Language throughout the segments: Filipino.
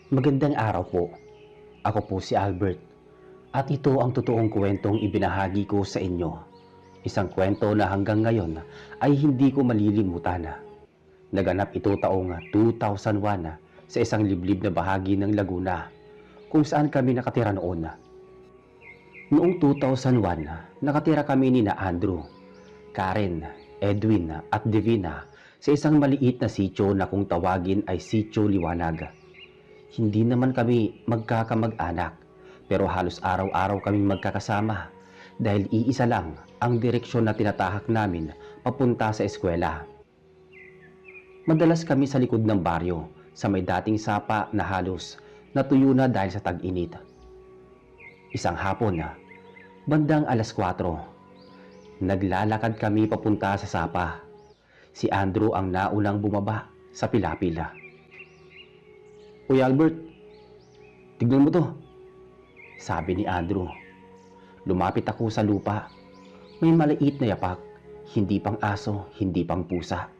Magandang araw po. Ako po si Albert at ito ang totoong kwentong ibinahagi ko sa inyo. Isang kwento na hanggang ngayon ay hindi ko malilimutan. Naganap ito taong 2001 sa isang liblib na bahagi ng Laguna kung saan kami nakatira noon. Noong 2001, nakatira kami ni na Andrew, Karen, Edwin at Divina sa isang maliit na sityo na kung tawagin ay Sityo Liwanag. Hindi naman kami magkakamag-anak pero halos araw-araw kaming magkakasama dahil iisa lang ang direksyon na tinatahak namin papunta sa eskwela. Madalas kami sa likod ng baryo sa may dating sapa na halos natuyo na dahil sa tag-init. Isang hapon na, bandang alas 4, naglalakad kami papunta sa sapa. Si Andrew ang naunang bumaba sa pilapila. "Uy Albert, tignan mo to," sabi ni Andrew. Lumapit ako sa lupa. May maliit na yapak, hindi pang aso, hindi pang pusa.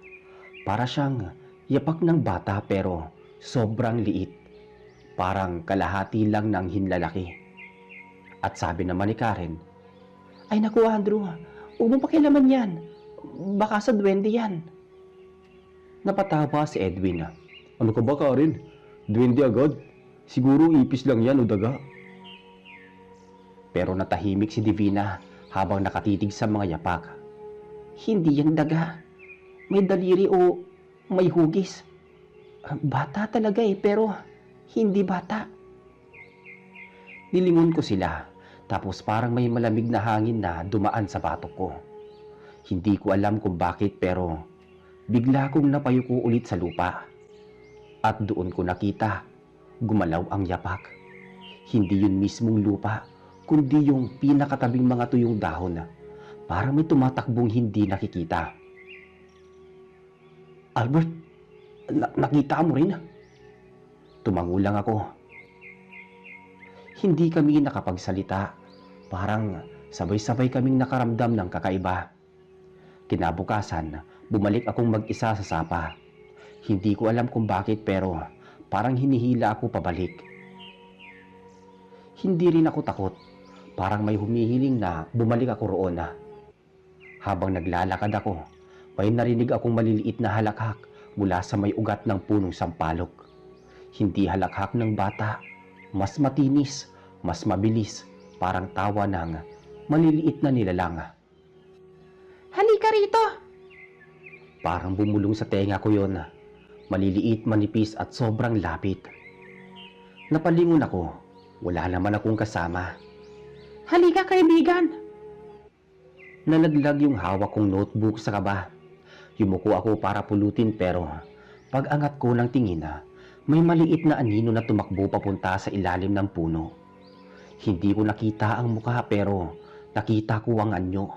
Para siyang yapak ng bata pero sobrang liit. Parang kalahati lang ng hinlalaki. At sabi naman ni Karen, "Ay naku Andrew, huwag mong pakialaman yan. Baka sa duwende yan." Napatawa si Edwin. "Ano ka ba Karen? Duwende agad? Siguro ipis lang yan o daga." Pero natahimik si Divina habang nakatitig sa mga yapak. "Hindi yan daga. May daliri o may hugis. Bata talaga pero hindi bata." Nilingon ko sila tapos parang may malamig na hangin na dumaan sa batok ko. Hindi ko alam kung bakit pero bigla kong napayuko ulit sa lupa. At doon ko nakita, gumalaw ang yapak. Hindi yun mismong lupa, kundi yung pinakatabing mga tuyong dahon. Parang may tumatakbong hindi nakikita. "Albert, nakita mo rin?" Tumango lang ako. Hindi kami nakapagsalita. Parang sabay-sabay kaming nakaramdam ng kakaiba. Kinabukasan, bumalik akong mag-isa sa sapa. Hindi ko alam kung bakit pero parang hinihila ako pabalik. Hindi rin ako takot. Parang may humihiling na bumalik ako roon. Habang naglalakad ako, may narinig akong maliliit na halakhak mula sa may ugat ng punong sampalok. Hindi halakhak ng bata, mas matinis, mas mabilis, parang tawa ng maliliit na nilalang. "Halika rito!" Parang bumulong sa tenga ko yon. Maliliit, manipis at sobrang lapit. Napalingon ako. Wala naman akong kasama. "Halika kaibigan!" Nalaglag yung hawak kong notebook sa kaba. Yumuko ako para pulutin pero pag angat ko ng tingin may maliit na anino na tumakbo papunta sa ilalim ng puno. Hindi ko nakita ang mukha pero nakita ko ang anyo.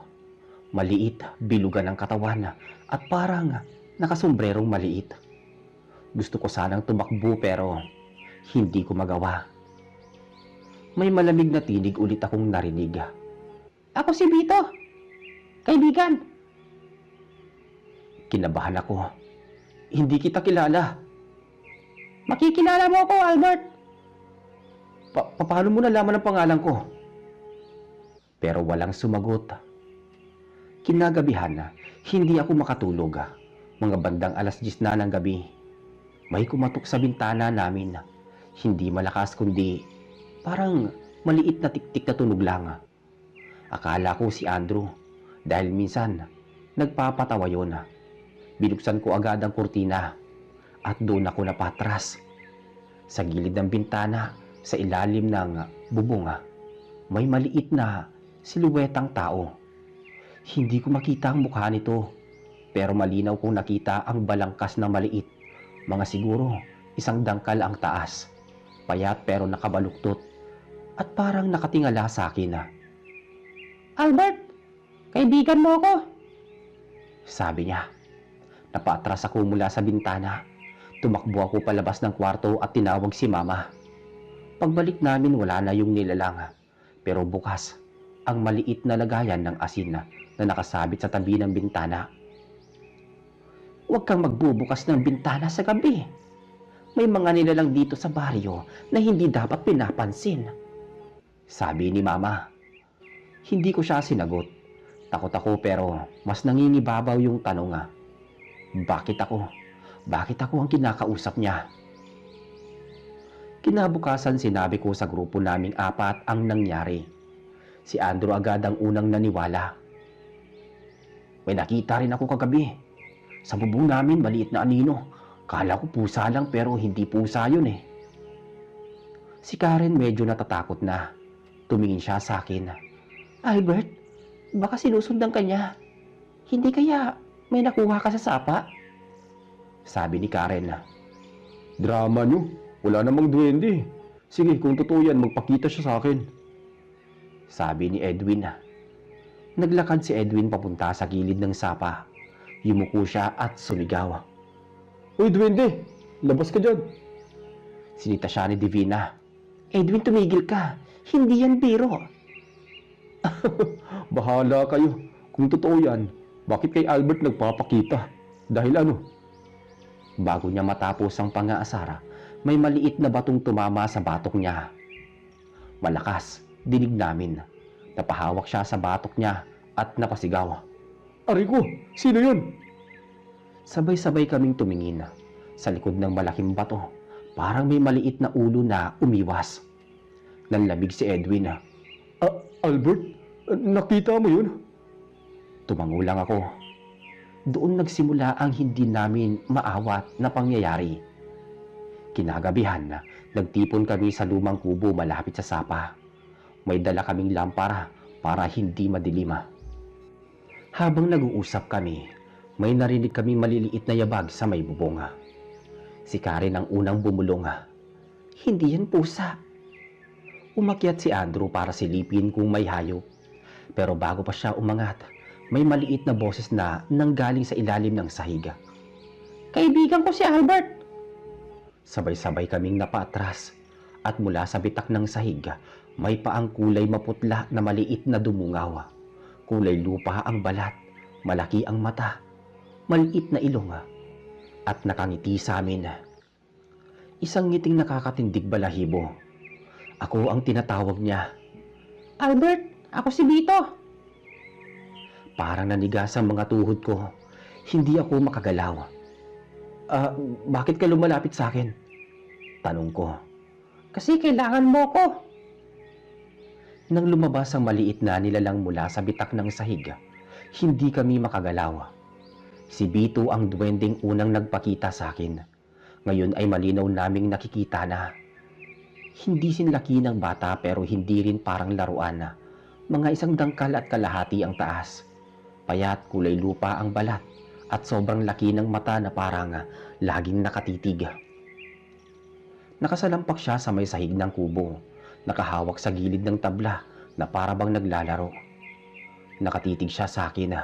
Maliit, bilugan ang katawan at parang nakasombrerong maliit. Gusto ko sanang tumakbo pero hindi ko magawa. May malamig na tinig ulit akong narinig. "Ako si Vito! Kaibigan!" Kinabahan ako. "Hindi kita kilala." "Makikilala mo ako, Albert!" Paano mo nalaman ang pangalan ko?" Pero walang sumagot. Kinagabihan, hindi ako makatulog. Mga bandang alas 10 na ng gabi. May kumatok sa bintana namin. Hindi malakas kundi parang maliit na tiktik na tunog lang. Akala ko si Andrew dahil minsan nagpapatawa yun. Binuksan ko agad ang kurtina at doon ako napatras. Sa gilid ng bintana, sa ilalim ng bubong, may maliit na siluwetang tao. Hindi ko makita ang mukha nito pero malinaw kong nakita ang balangkas na maliit. Mga siguro isang dangkal ang taas. Payat pero nakabaluktot at parang nakatingala sa akin. "Albert, kaibigan mo ako!" sabi niya. Napatras ako mula sa bintana. Tumakbo ako palabas ng kwarto at tinawag si Mama. Pagbalik namin wala na yung nilalang. Pero bukas ang maliit na lagayan ng asin na nakasabit sa tabi ng bintana. "Huwag kang magbubukas ng bintana sa gabi. May mga nilalang dito sa baryo na hindi dapat pinapansin. Sabi ni Mama. Hindi ko siya sinagot. Takot ako pero mas nangingibabaw yung tanong nga. Bakit ako? Bakit ako ang kinakausap niya? Kinabukasan sinabi ko sa grupo naming apat ang nangyari. Si Andrew agad ang unang naniwala. May nakita rin ako kagabi. Sa bubong namin maliit na anino. Kala ko pusa lang pero hindi pusa yun eh. Si Karen medyo natatakot na. Tumingin siya sa akin. Albert, baka sinusundan ka niya. Hindi kaya may nakuha ka sa sapa? Sabi ni Karen. Drama nyo. Wala namang duwende. Sige, kung totoo yan, magpakita siya sa akin. Sabi ni Edwin. Naglakad si Edwin papunta sa gilid ng sapa. Yumuko siya at sumigaw. Uy, duwende! Labas ka dyan! Sinita siya ni Divina. Edwin, tumigil ka. Hindi yan biro. Bahala kayo. Kung totoo yan, bakit kay Albert nagpapakita? Dahil ano? Bago niya matapos ang pang-aasara, may maliit na batong tumama sa batok niya. Malakas, dinig namin. Napahawak siya sa batok niya at napasigaw. Aray ko! Sino yun? Sabay-sabay kaming tumingin. Sa likod ng malaking bato, parang may maliit na ulo na umiwas. Nanlamig si Edwin. Albert, nakita mo yun? Tumango lang ako. Doon nagsimula ang hindi namin maawat na pangyayari. Kinagabihan, nagtipon kami sa lumang kubo malapit sa sapa. May dala kaming lampara para hindi madilima. Habang nag-uusap kami, may narinig kaming maliliit na yabag sa may bubong. Si Karen ang unang bumulong. Hindi yan pusa. Umakyat si Andrew para silipin kung may hayop. Pero bago pa siya umangat, may maliit na boses na nanggaling sa ilalim ng sahig. Kaibigan ko si Albert! Sabay-sabay kaming napaatras at mula sa bitak ng sahig, may paang kulay maputla na maliit na dumungaw. Kulay lupa ang balat, malaki ang mata, maliit na ilong at nakangiti sa amin. Isang ngiting nakakatindig balahibo. Ako ang tinatawag niya. Albert, ako si Vito. Parang nanigas ang mga tuhod ko. Hindi ako makagalaw. Bakit ka lumalapit sa akin? Tanong ko. Kasi kailangan mo ko. Nang lumabas ang maliit na nilalang mula sa bitak ng sahig, hindi kami makagalaw. Si Vito ang duwending unang nagpakita sa akin. Ngayon ay malinaw naming nakikita na. Hindi sinlaki ng bata pero hindi rin parang laruan na. Mga isang dangkal at kalahati ang taas. Payat, kulay lupa ang balat at sobrang laki ng mata na parang laging nakatitig. Nakasalampak siya sa may sahig ng kubo. Nakahawak sa gilid ng tabla na parabang naglalaro. Nakatitig siya sa akin.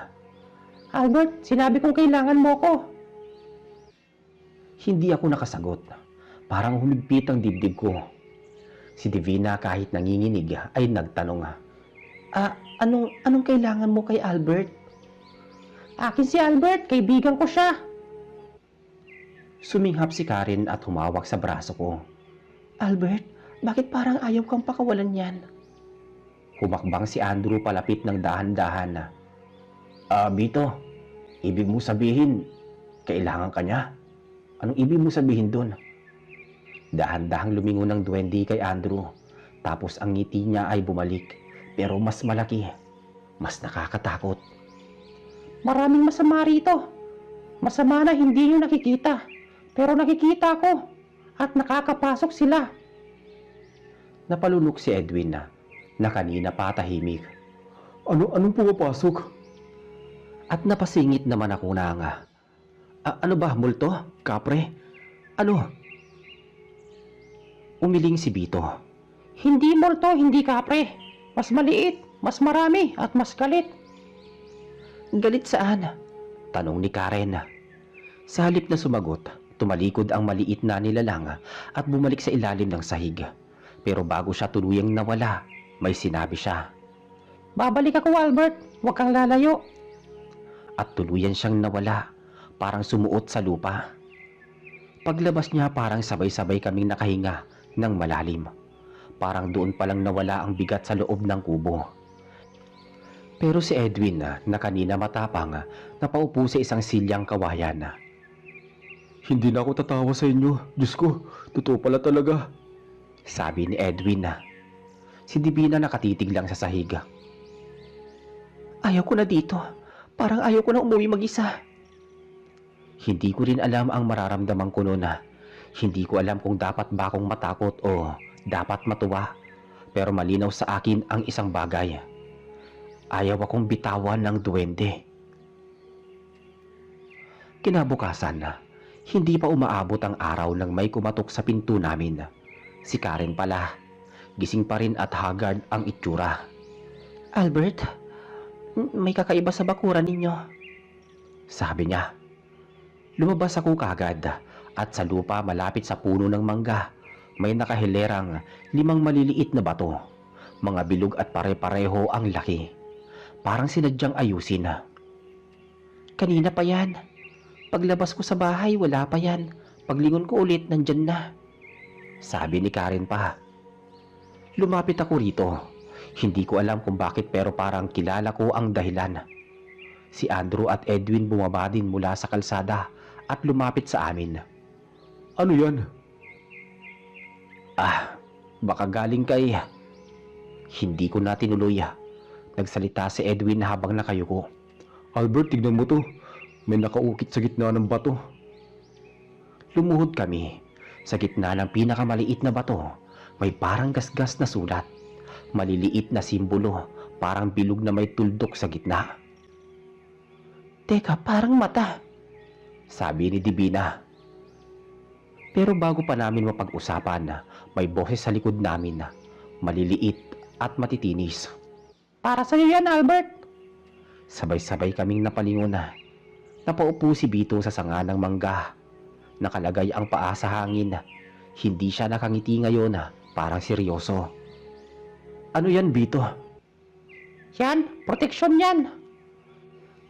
Albert, sinabi kong kailangan mo ko. Hindi ako nakasagot. Parang humigpit ang dibdib ko. Si Divina kahit nanginginig ay nagtanong. Anong kailangan mo kay Albert? Akin si Albert, kaibigan ko siya. Suminghap si Karen at humawak sa braso ko. Albert, bakit parang ayaw kang pakawalan yan? Humakbang si Andrew palapit ng dahan-dahan. Vito, ibig mo sabihin, kailangan ka niya? Anong ibig mo sabihin doon? Dahan-dahang lumingon ng duwende kay Andrew. Tapos ang ngiti niya ay bumalik, pero mas malaki, mas nakakatakot. Maraming masama rito. Masama na hindi niyo nakikita, pero nakikita ko at nakakapasok sila. Napalunok si Edwin na kanina pa tahimik. Anong pumapasok? At napasingit naman ako na nga. Ano ba, multo? Kapre? Ano? Umiling si Vito. Hindi multo, hindi kapre. Mas maliit, mas marami, at mas galit. Galit saan? Tanong ni Karen. Sa halip na sumagot, tumalikod ang maliit na nilalang at bumalik sa ilalim ng sahig. Pero bago siya tuluyang nawala, may sinabi siya. Babalik ako, Albert. Huwag kang lalayo. At tuluyan siyang nawala, parang sumuot sa lupa. Paglabas niya parang sabay-sabay kaming nakahinga ng malalim. Parang doon palang nawala ang bigat sa loob ng kubo. Pero si Edwin na kanina matapang napaupo sa isang silyang kawayan. Hindi na ako tatawa sa inyo. Diyos ko, totoo pala talaga. Sabi ni Edwin. Si Divina nakatitig lang sa sahig. Ayaw ko na dito. Parang ayaw ko na umuwi mag-isa. Hindi ko rin alam ang mararamdaman ko noon. Hindi ko alam kung dapat ba akong matakot o dapat matuwa. Pero malinaw sa akin ang isang bagay. Ayaw akong bitawan ng duwende. Kinabukasan, hindi pa umaabot ang araw nang may kumatok sa pinto namin. Si Karen pala. Gising pa rin at haggard ang itsura. Albert, may kakaiba sa bakuran ninyo. Sabi niya. Lumabas ako kagad at sa lupa malapit sa puno ng mangga may nakahilerang 5 maliliit na bato. Mga bilog at pare-pareho ang laki. Parang sinadyang ayusin. Kanina pa yan. Paglabas ko sa bahay wala pa yan. Paglingon ko ulit nandyan na. Sabi ni Karen pa. Lumapit ako rito. Hindi ko alam kung bakit pero parang kilala ko ang dahilan. Si Andrew at Edwin bumaba din mula sa kalsada at lumapit sa amin. Ano yan? Baka galing kay... Hindi ko na tinuloy. Nagsalita si Edwin habang nakayuko. Albert, tignan mo to. May nakaukit sa gitna ng bato. Lumuhod kami. Sa gitna ng pinakamaliit na bato, may parang gasgas na sulat. Maliliit na simbolo, parang bilog na may tuldok sa gitna. Teka, parang mata, sabi ni Divina. Pero bago pa namin mapag-usapan, may boses sa likod namin, maliliit at matitinis. Para sa'yo yan, Albert! Sabay-sabay kaming napalingon na. Napaupo si Bito sa sanga ng mangga. Nakalagay ang paa sa hangin. Hindi siya nakangiti ngayon, parang seryoso. Ano yan, Bito? Yan, proteksyon yan.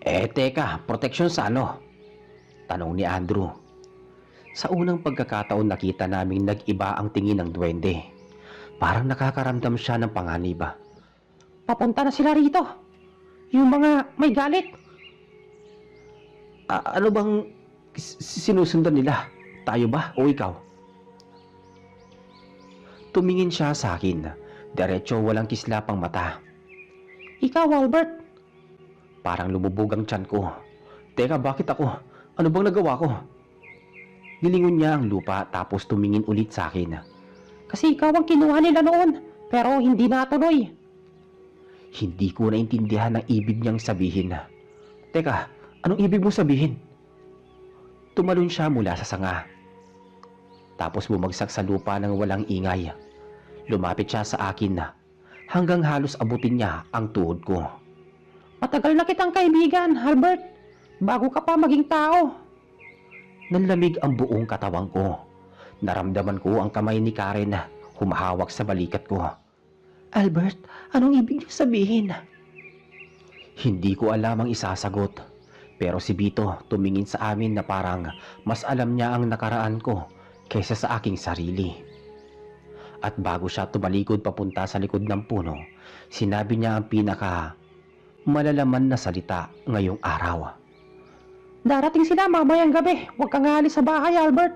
Teka, proteksyon sa ano? Tanong ni Andrew. Sa unang pagkakataon nakita naming nag-iba ang tingin ng duwende. Parang nakakaramdam siya ng panganib. Papunta na sila rito. Yung mga may galit. Ano bang sinusundan nila? Tayo ba o ikaw? Tumingin siya sa akin. Diretso walang kislapang mata. Ikaw, Albert. Parang lumubog ang tiyan ko. Teka, bakit ako? Ano bang nagawa ko? Nilingon niya ang lupa tapos tumingin ulit sa akin. Kasi ikaw ang kinuha nila noon, pero hindi natuloy. Hindi ko naintindihan ang ibig niyang sabihin. Teka, anong ibig mo sabihin? Tumalon siya mula sa sanga. Tapos bumagsak sa lupa ng walang ingay. Lumapit siya sa akin hanggang halos abutin niya ang tuhod ko. Matagal na kitang kaibigan, Albert. Bago ka pa maging tao. Nanlamig ang buong katawan ko. Naramdaman ko ang kamay ni Karen humahawak sa balikat ko. Albert, anong ibig niyo sabihin? Hindi ko alam ang isasagot. Pero si Bito tumingin sa amin na parang mas alam niya ang nakaraan ko kaysa sa aking sarili. At bago siya tumalikod papunta sa likod ng puno, sinabi niya ang pinaka malalaman na salita ngayong araw. Darating sila mamayang gabi. Huwag kang aalis sa bahay, Albert.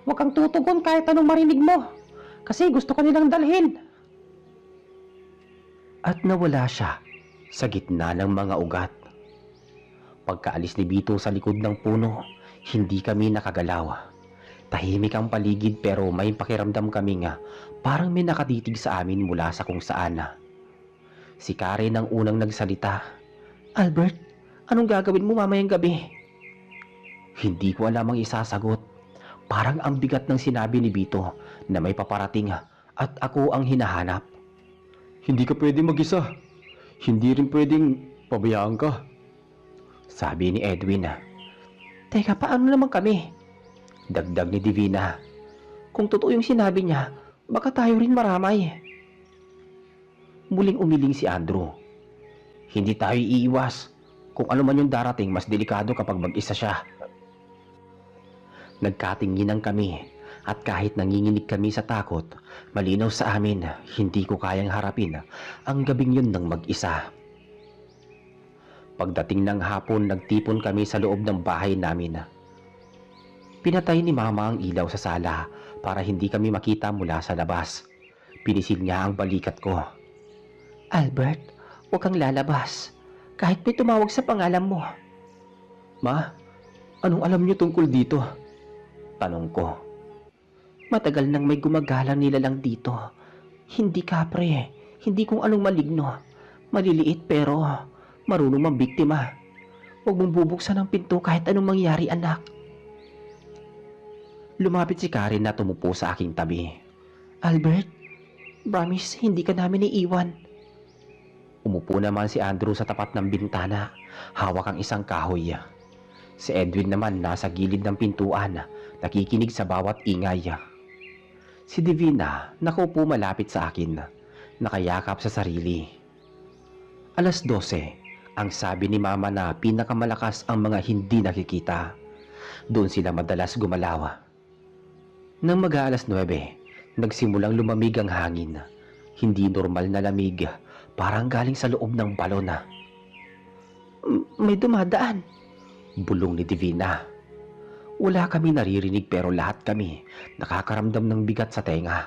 Huwag kang tutugon kahit anong marinig mo. Kasi gusto ka nilang dalhin. At nawala siya sa gitna ng mga ugat. Pagkaalis ni Bito sa likod ng puno, hindi kami nakagalaw. Tahimik ang paligid pero may pakiramdam kami nga parang may nakatitig sa amin mula sa kung saan. Si Karen ang unang nagsalita. Albert, anong gagawin mo mamayang gabi? Hindi ko alam ang isasagot. Parang ang bigat ng sinabi ni Bito na may paparating at ako ang hinahanap. Hindi ka pwedeng mag-isa. Hindi rin pwedeng pabayaan ka. Sabi ni Edwin. Teka, paano naman kami? Dagdag ni Divina. Kung totoo yung sinabi niya, baka tayo rin maramay. Muling umiling si Andrew. Hindi tayo iiwas. Kung ano man yung darating, mas delikado kapag mag-isa siya. Nagkatinginan kami at kahit nanginginig kami sa takot, malinaw sa amin hindi ko kayang harapin ang gabing yun ng mag-isa. Pagdating ng hapon, nagtipon kami sa loob ng bahay namin. Pinatay ni Mama ang ilaw sa sala para hindi kami makita mula sa labas. Pinisil niya ang balikat ko. Albert, huwag kang lalabas. Kahit may tumawag sa pangalan mo. Ma, anong alam niyo tungkol dito? Tanong ko. Matagal nang may gumagalang nilalang dito. Hindi kapre, hindi kung anong maligno. Maliliit pero marunong mambiktima. Huwag mong bubuksan ang pinto kahit anong mangyari, anak. Lumapit si Karen na tumupo sa aking tabi. Albert, promise hindi ka namin iiwan. Umupo naman si Andrew sa tapat ng bintana, hawak ang isang kahoy. Si Edwin naman nasa gilid ng pintuan, nakikinig sa bawat ingay. Si Divina nakaupo malapit sa akin, nakayakap sa sarili. 12:00, ang sabi ni Mama na pinakamalakas ang mga hindi nakikita. Doon sila madalas gumalaw. Nang mag-aalas 9, nagsimulang lumamig ang hangin. Hindi normal na lamig, parang galing sa loob ng balon. May dumadaan, bulong ni Divina. Wala kami naririnig pero lahat kami nakakaramdam ng bigat sa tenga.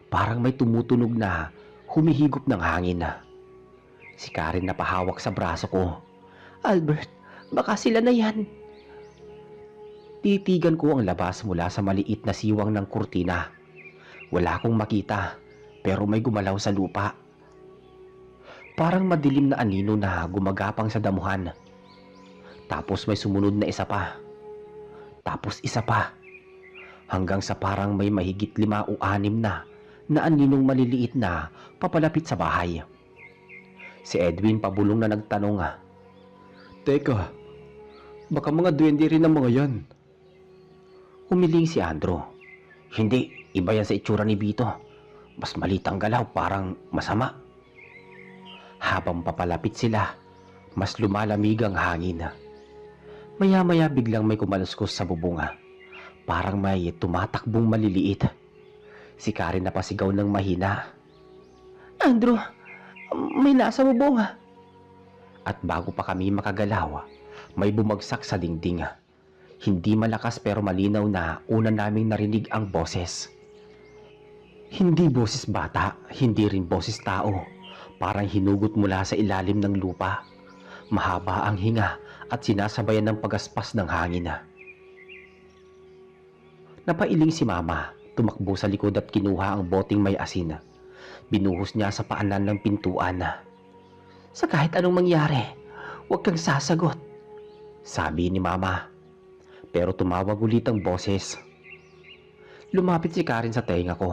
Parang may tumutunog na humihigop ng hangin. Si Karen napahawak sa braso ko. Albert, baka sila na yan. Titigan ko ang labas mula sa maliit na siwang ng kurtina. Wala akong makita, pero may gumalaw sa lupa. Parang madilim na anino na gumagapang sa damuhan. Tapos may sumunod na isa pa. Tapos isa pa. Hanggang sa parang may mahigit 5 o 6 na aninong maliliit na papalapit sa bahay. Si Edwin pabulong na nagtanong. Teka, baka mga duwende rin ang mga yan. Humiling si Andrew. Hindi, iba yan sa itsura ni Vito. Mas maliit ang galaw, parang masama. Habang papalapit sila, mas lumalamig ang hangin. Maya-maya biglang may kumaluskos sa bubunga. Parang may tumatakbong maliliit. Si Karen napasigaw ng mahina. Andrew, may nasa bubunga. At bago pa kami makagalaw, may bumagsak sa dingding. Hindi malakas pero malinaw na una naming narinig ang boses. Hindi boses bata, hindi rin boses tao. Parang hinugot mula sa ilalim ng lupa. Mahaba ang hinga at sinasabayan ng pagaspas ng hangin. Napailing si Mama, tumakbo sa likod at kinuha ang boteng may asin. Binuhos niya sa paanan ng pintuan. Sa kahit anong mangyari, huwag kang sasagot, sabi ni Mama. Pero tumawag ulit ang boses. Lumapit si Karen sa tenga ko.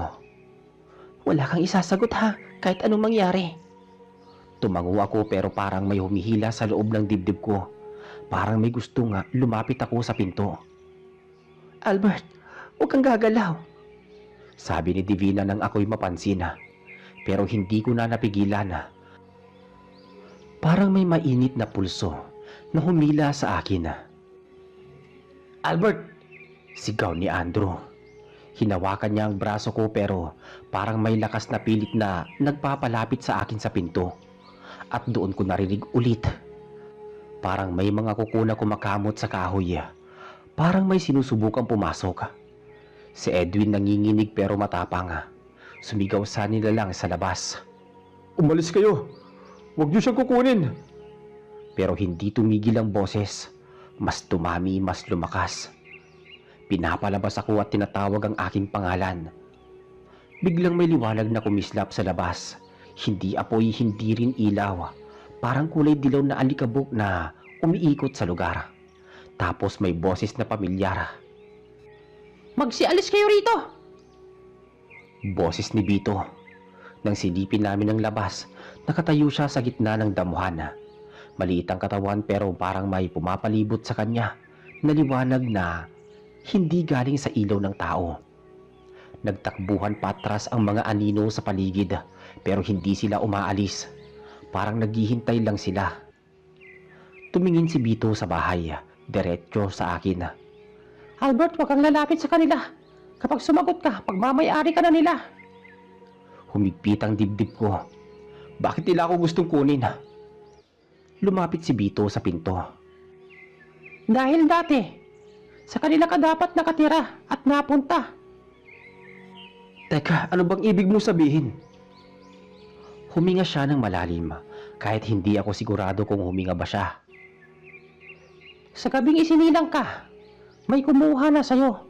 Wala kang isasagot ha, kahit anong mangyari. Tumango ako pero parang may humihila sa loob ng dibdib ko. Parang may gusto nga lumapit ako sa pinto. Albert, huwag kang gagalaw, sabi ni Divina nang ako'y mapansin. Pero hindi ko na napigilan. Parang may mainit na pulso na humila sa akin. Albert! Sigaw ni Andrew. Hinawakan niya ang braso ko pero parang may lakas na pilit na nagpapalapit sa akin sa pinto. At doon ko narinig ulit. Parang may mga kuko na kumakamot sa kahoy. Parang may sinusubukang pumasok. Si Edwin nanginginig pero matapang. Sumigaw sa nila lang sa labas. Umalis kayo! Huwag niyo siyang kukunin! Pero hindi tumigil ang boses. Mas tumami, mas lumakas. Pinapalabas ako at tinatawag ang aking pangalan. Biglang may liwanag na kumislap sa labas. Hindi apoy, hindi rin ilaw. Parang kulay dilaw na alikabok na umiikot sa lugar. Tapos may boses na pamilyar. Magsialis kayo rito! Boses ni Vito. Nang silipin namin ang labas, nakatayo siya sa gitna ng damuhan. Maliit ang katawan pero parang may pumapalibot sa kanya na liwanag na hindi galing sa ilaw ng tao. Nagtakbuhan patras ang mga anino sa paligid pero hindi sila umaalis. Parang naghihintay lang sila. Tumingin si Vito sa bahay, diretso sa akin. Albert, huwag kang lalapit sa kanila. Kapag sumagot ka, pagmamayari ka na nila. Humigpit ang dibdib ko. Bakit nila ako gustong kunin? Lumapit si Vito sa pinto. Dahil dati, sa kanila ka dapat nakatira at napunta. Teka, ano bang ibig mo sabihin? Huminga siya ng malalim, kahit hindi ako sigurado kung huminga ba siya. Sa gabing isinilang ka, may kumuha na sa'yo.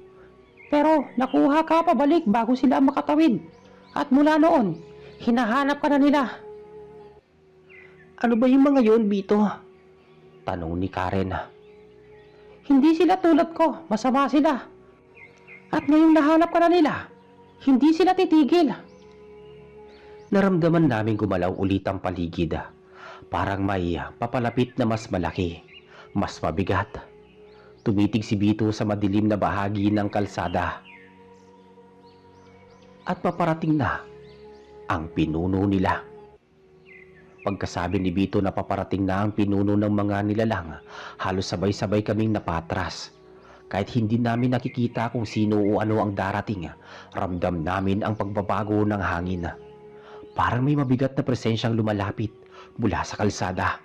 Pero nakuha ka pabalik bago sila makatawid. At mula noon, hinahanap ka na nila. Ano ba yung mga yon, Vito? Tanong ni Karen. Hindi sila tulad ko, masama sila. At ngayong nahanap ka na nila, hindi sila titigil. Naramdaman namin gumalaw ulit ang paligid. Parang may papalapit na mas malaki, mas mabigat. Tumitig si Vito sa madilim na bahagi ng kalsada. At paparating na ang pinuno nila. Pagkasabi ni Vito na paparating na ang pinuno ng mga nilalang, halos sabay-sabay kaming napatras. Kahit hindi namin nakikita kung sino o ano ang darating, ramdam namin ang pagbabago ng hangin. Parang may mabigat na presensyang lumalapit mula sa kalsada.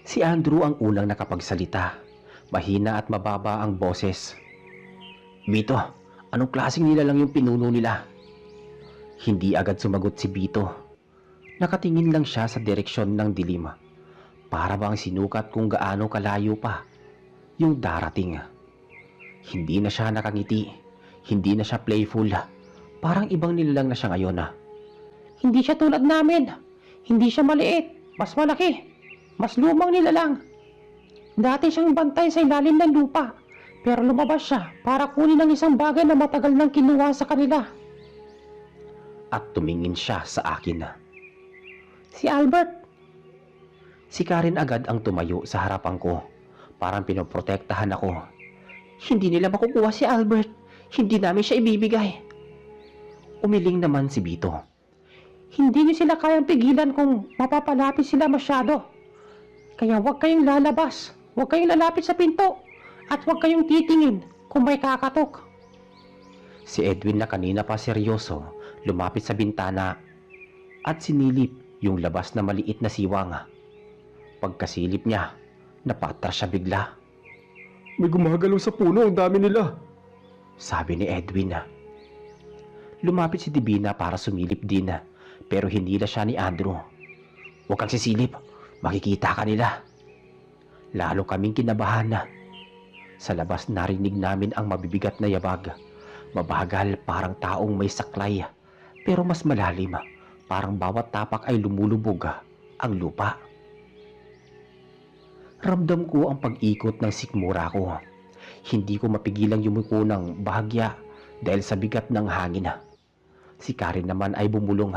Si Andrew ang unang nakapagsalita. Mahina at mababa ang boses. Vito, anong klaseng nilalang yung pinuno nila? Hindi agad sumagot si Vito. Nakatingin lang siya sa direksyon ng dilim. Para bang sinukat kung gaano kalayo pa yung darating. Hindi na siya nakangiti. Hindi na siya playful. Parang ibang nilalang na siya ngayon. Hindi siya tulad namin. Hindi siya maliit, mas malaki, mas lumang nilalang. Dati siyang bantay sa ilalim ng lupa, pero lumabas siya para kunin ang isang bagay na matagal nang kinuha sa kanila. At tumingin siya sa akin. Si Albert. Si Karen agad ang tumayo sa harapan ko. Parang pinoprotektahan ako. Hindi nila makukuha si Albert. Hindi namin siya ibibigay. Umiling naman si Vito. Hindi niyo sila kayang pigilan kung mapapalapit sila masyado. Kaya huwag kayong lalabas. Huwag kayong lalapit sa pinto. At huwag kayong titingin kung may kakatok. Si Edwin na kanina pa seryoso, lumapit sa bintana at sinilip yung labas na maliit na siwang. Pagkasilip niya, napatras siya bigla. May gumagalaw sa puno, ang dami nila. Sabi ni Edwin. Lumapit si Divina para sumilip din, pero hindi na siya ni Andrew. Huwag kang sisilip, makikita ka nila. Lalo kaming kinabahan na. Sa labas narinig namin ang mabibigat na yabag. Mabagal, parang taong may saklay, pero mas malalim. Parang bawat tapak ay lumulubog ang lupa. Ramdam ko ang pag-ikot ng sikmura ko. Hindi ko mapigilang yumuko ng bahagya dahil sa bigat ng hangin. Si Karen naman ay bumulong.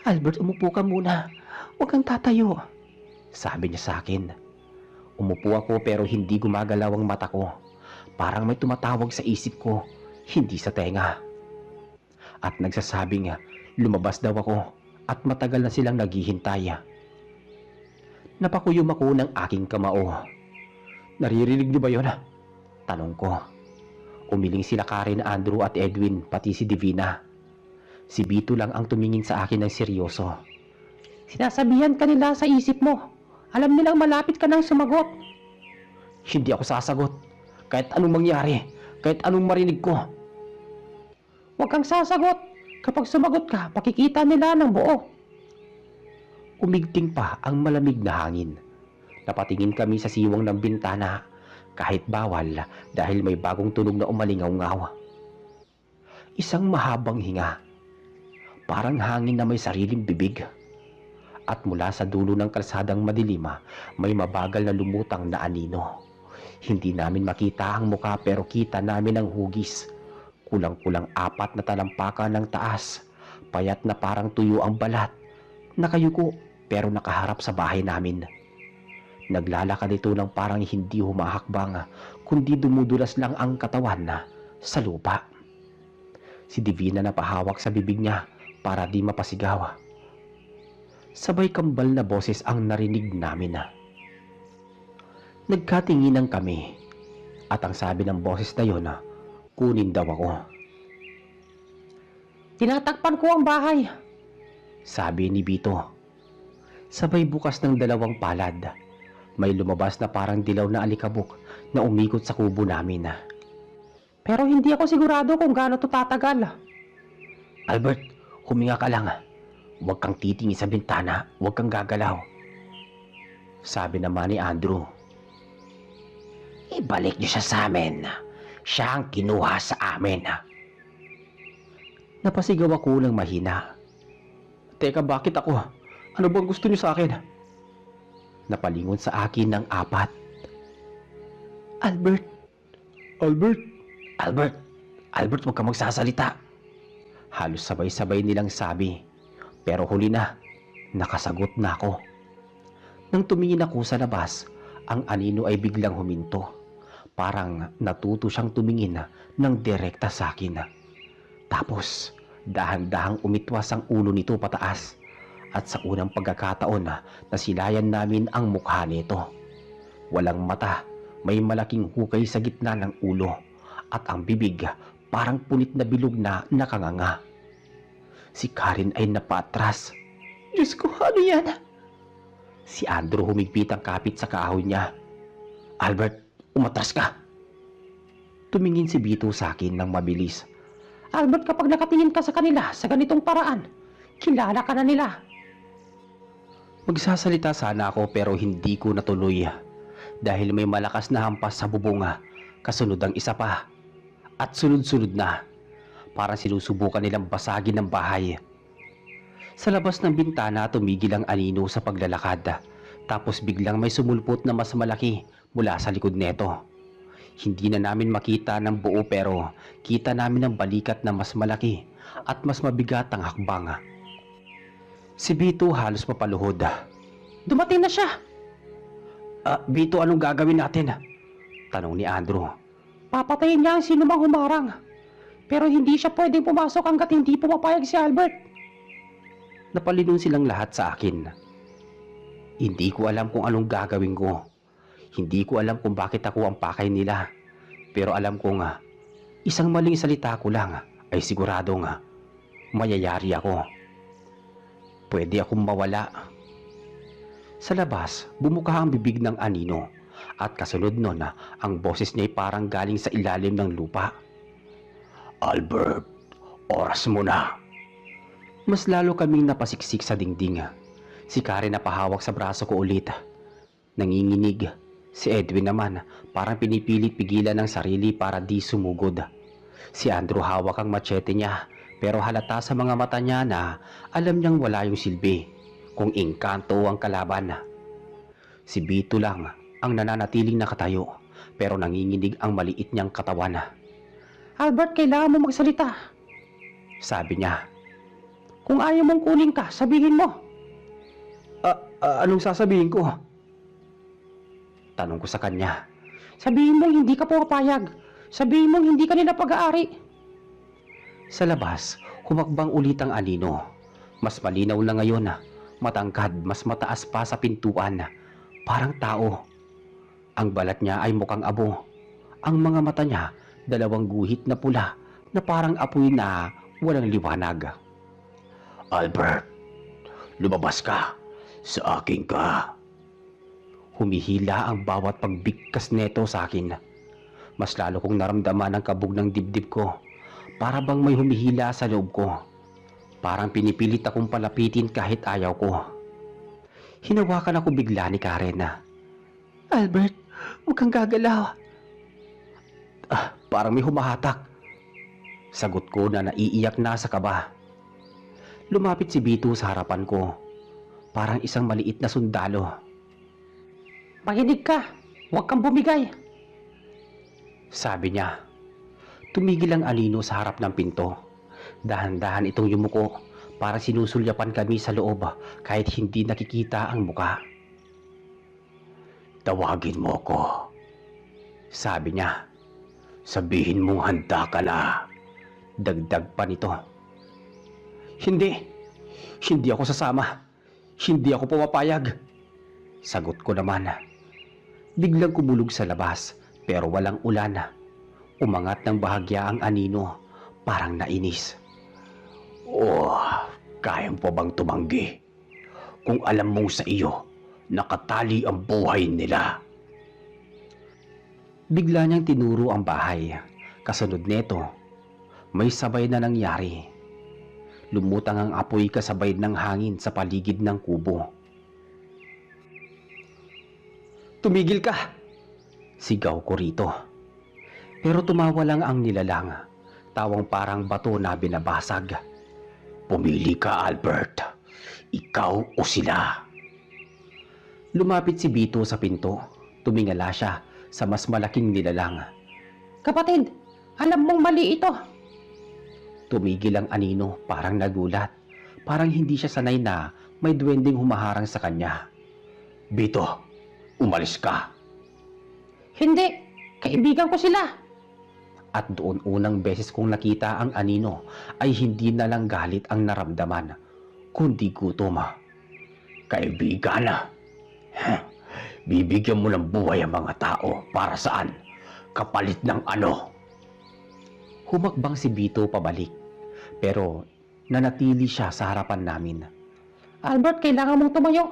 Albert, umupo ka muna. Huwag kang tatayo. Sabi niya sa akin. Umupo ako pero hindi gumagalaw ang mata ko. Parang may tumatawag sa isip ko, hindi sa tenga. At nagsasabing lumabas daw ako at matagal na silang naghihintay. Napakuyom ako ng aking kamao. Naririnig niyo ba yun? Tanong ko. Umiling sila Karen, Andrew at Edwin, pati si Divina. Si Vito lang ang tumingin sa akin ng seryoso. Sinasabihan ka nila sa isip mo. Alam nilang malapit ka nang sumagot. Hindi ako sasagot. Kahit anong mangyari, kahit anong marinig ko. Huwag kang sasagot. Kapag sumagot ka, pakikita nila ng buo. Umigting pa ang malamig na hangin. Napatingin kami sa siwang ng bintana, kahit bawal dahil may bagong tunog na umalingaw-ngaw. Isang mahabang hinga. Parang hangin na may sariling bibig. At mula sa dulo ng kalsadang madilima, may mabagal na lumutang na anino. Hindi namin makita ang muka pero kita namin ang hugis. Kulang-kulang 4 na talampakan ng taas. Payat na parang tuyo ang balat. Nakayuko pero nakaharap sa bahay namin. Naglalakad ito ng parang hindi humahakbang, kundi dumudulas lang ang katawan na sa lupa. Si Divina napahawak sa bibig niya para di mapasigaw. Sabay kambal na boses ang narinig namin. Nagkatinginan kami At ang sabi ng boses na yon, kunin daw ako. Tinatakpan ko ang bahay. Sabi ni Bito. Sabay bukas ng dalawang palad. May lumabas na parang dilaw na alikabok na umikot sa kubo namin. Pero hindi ako sigurado kung gaano to tatagal. Albert, huminga ka lang. Huwag kang titingin sa bintana, huwag kang gagalaw. Sabi naman ni Andrew. Ibalik niyo siya sa amin. Siya ang kinuha sa amin. Napasigaw ako ng mahina. Teka, bakit ako? Ano bang gusto niyo sa akin? Napalingon sa akin ng apat. Albert. Albert, Albert. Albert, huwag ka magsasalita. Halos sabay-sabay nilang sabi. Pero huli na, nakasagot na ako. Nang tumingin ako sa labas, ang anino ay biglang huminto. Parang natuto siyang tumingin ng direkta sa akin. Tapos, dahan-dahang umitwas ang ulo nito pataas. At sa unang pagkakataon nasilayan namin ang mukha nito. Walang mata, may malaking hukay sa gitna ng ulo. At ang bibig, parang punit na bilog na nakanganga. Si Karen ay napaatras. Diyos ko, ano yan? Si Andrew humigpit ang kapit sa kahoy niya. Albert, umatras ka. Tumingin si Bito sa akin ng mabilis. Albert, kapag nakatingin ka sa kanila sa ganitong paraan, kilala ka na nila. Magsasalita sana ako pero hindi ko natuloy. Dahil may malakas na hampas sa bubunga, kasunod ang isa pa. At sunod-sunod na. Parang sinusubukan nilang basagin ng bahay. Sa labas ng bintana tumigil ang anino sa paglalakad. Tapos biglang may sumulpot na mas malaki mula sa likod neto. Hindi na namin makita ng buo pero kita namin ang balikat na mas malaki at mas mabigat ang hakbang. Si Bito halos mapaluhod. Dumating na siya. Bito, anong gagawin natin? Tanong ni Andrew. Papatayin niya ang sinumang humarang. Pero hindi siya pwedeng pumasok hanggat hindi pumapayag si Albert. Napalingon silang lahat sa akin. Hindi ko alam kung anong gagawin ko. Hindi ko alam kung bakit ako ang pakay nila. Pero alam ko isang maling salita ko lang ay siguradong mayayari ako. Pwede akong mawala. Sa labas, bumuka ang bibig ng anino at kasunod nun ang boses niya ay parang galing sa ilalim ng lupa. Albert, oras mo na. Mas lalo kaming napasiksik sa dingding. Si Karen napahawak sa braso ko ulit. Nanginginig. Si Edwin naman parang pinipilit pigilan ng sarili para di sumugod. Si Andrew hawak ang machete niya pero halata sa mga mata niya na alam niyang wala yung silbi kung engkanto ang kalaban. Si Bito lang ang nananatiling nakatayo pero nanginginig ang maliit niyang katawan. Albert, kailangan mo magsalita. Sabi niya. Kung ayaw mong kunin ka, sabihin mo. Anong sasabihin ko? Tanong ko sa kanya. Sabihin mo hindi ka pumapayag. Sabihin mo hindi ka nila pag-aari. Sa labas, humakbang ulit ang anino. Mas malinaw na ngayon matangkad, mas mataas pa sa pintuan. Parang tao. Ang balat niya ay mukhang abo. Ang mga mata niya, dalawang guhit na pula na parang apoy na walang liwanag. Albert, lumabas ka. Sa akin ka. Humihila ang bawat pagbigkas neto sa akin. Mas lalo kong naramdaman ang kabog ng dibdib ko. Para bang may humihila sa loob ko. Parang pinipilit akong palapitin kahit ayaw ko. Hinawakan ako bigla ni Karen. Albert, huwag kang gagalaw. Parang may humahatak. Sagot ko na naiiyak na sa kaba. Lumapit si Bito sa harapan ko. Parang isang maliit na sundalo. Makinig ka. Huwag kang bumigay. Sabi niya. Tumigil ang anino sa harap ng pinto. Dahan-dahan itong yumuko para sinusulyapan kami sa loob kahit hindi nakikita ang muka. Tawagin mo ko. Sabi niya. Sabihin mong handa ka na. Dagdag pa nito. Hindi. Hindi ako sasama. Hindi ako pumapayag. Sagot ko naman. Biglang kumulog sa labas. Pero walang ulan. Umangat ng bahagya ang anino, parang nainis. Oh, kaya mo pa bang tumanggi? Kung alam mong sa iyo, nakatali ang buhay nila. Bigla niyang tinuro ang bahay. Kasunod neto, may sabay na nangyari. Lumutang ang apoy kasabay ng hangin sa paligid ng kubo. Tumigil ka! Sigaw ko rito. Pero tumawa lang ang nilalang, tawang parang bato na binabasag. Pumili ka, Albert. Ikaw o sila. Lumapit si Bito sa pinto. Tumingala siya sa mas malaking nilalang. Kapatid, alam mong mali ito. Tumigil ang anino, parang nagulat. Parang hindi siya sanay na may duwending humaharang sa kanya. Bito, umalis ka. Hindi, kaibigan ko sila. At doon unang beses kong nakita ang anino ay hindi na lang galit ang naramdaman, kundi gutom. Kaibigan, bibigyan mo ng buhay ang mga tao para saan? Kapalit ng ano? Humakbang si Bito pabalik, pero nanatili siya sa harapan namin. Albert, kailangan mong tumayo.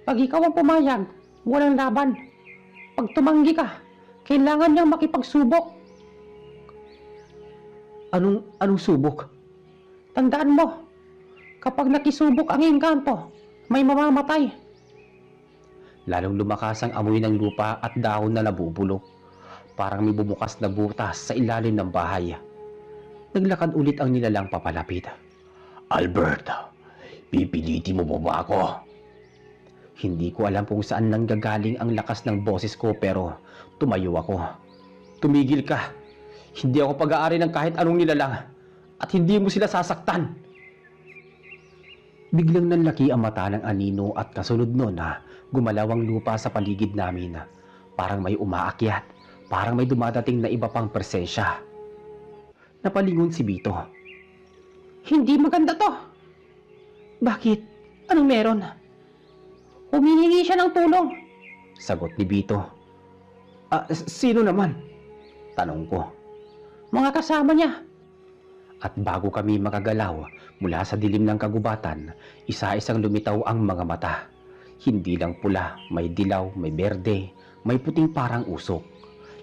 Pag ikaw ang pumayag, walang laban. Pag tumanggi ka, kailangan niyang makipagsubok. Anong subok? Tandaan mo, kapag nakisubok ang engkanto, may mamamatay. Lalong lumakas ang amoy ng lupa at dahon na nabubulok. Parang may bumukas na butas sa ilalim ng bahay. Naglakad ulit ang nilalang papalapit. Albert, pipilitin mo ba ako? Hindi ko alam kung saan nanggagaling ang lakas ng boses ko pero tumayo ako. Tumigil ka. Hindi ako pag-aari ng kahit anong nilalang at hindi mo sila sasaktan. Biglang nanlaki ang mata ng anino at kasunod nun gumalaw ang lupa sa paligid namin. Parang may umaakyat, parang may dumadating na iba pang presensya. Napalingon si Bito. Hindi maganda to. Bakit? Anong meron? Humihingi siya ng tulong. Sagot ni Bito. Sino naman? Tanong ko. Mga kasama niya. At bago kami makagalaw mula sa dilim ng kagubatan, isa-isang lumitaw ang mga mata. Hindi lang pula, may dilaw, may berde, may puting parang usok.